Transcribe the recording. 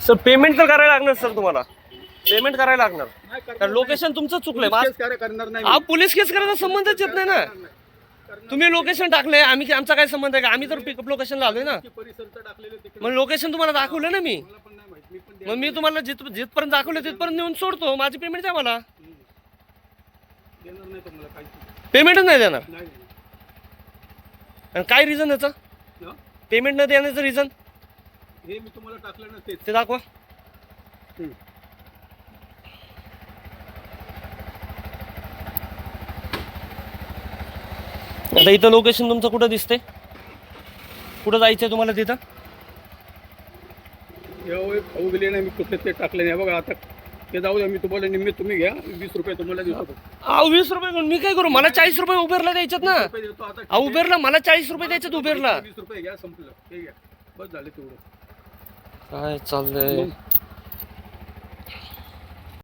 Sir payment तर करायला लागणार सर, तुम्हाला पेमेंट करायला लागणार. तर लोकेशन तुमचं चुकलंय. अहो पोलीस केस करायचा संबंधच येत नाही ना. तुम्ही लोकेशन टाकले, आम्ही आमचा काय संबंध आहे का? आम्ही तर पिकअप लोकेशनला आलोय ना. मग लोकेशन तुम्हाला दाखवलं ना मी. मग मी तुम्हाला जिथपर्यंत दाखवलं तिथपर्यंत नेऊन सोडतो. माझी पेमेंट द्या मला. पेमेंटच नाही देणार. आणि काय रिझन याचं? पेमेंट न देण्याचं रिझन हे मी तुम्हाला टाकलं ना ते दाखवा. आता इथं लोकेशन तुमचं कुठं दिसते? कुठं जायचंय तुम्हाला तिथं? खाऊ गेले नाही मी कुठे ते टाकले नाही बघा. आता ते जाऊ द्या, मी तुम्हाला निम्मे तुम्ही घ्या, 20 रुपये तुम्हाला देतो. अहो 20 रुपये घेऊन मी काय करू? मला 40 रुपये उबेरला द्यायच्यात ना. अहो उबेरला मला 40 रुपये द्यायच्यात उबेरला. 20 रुपये घ्या, संपलं. हे घ्या, बस झाले तेवढं. काय चाललंय?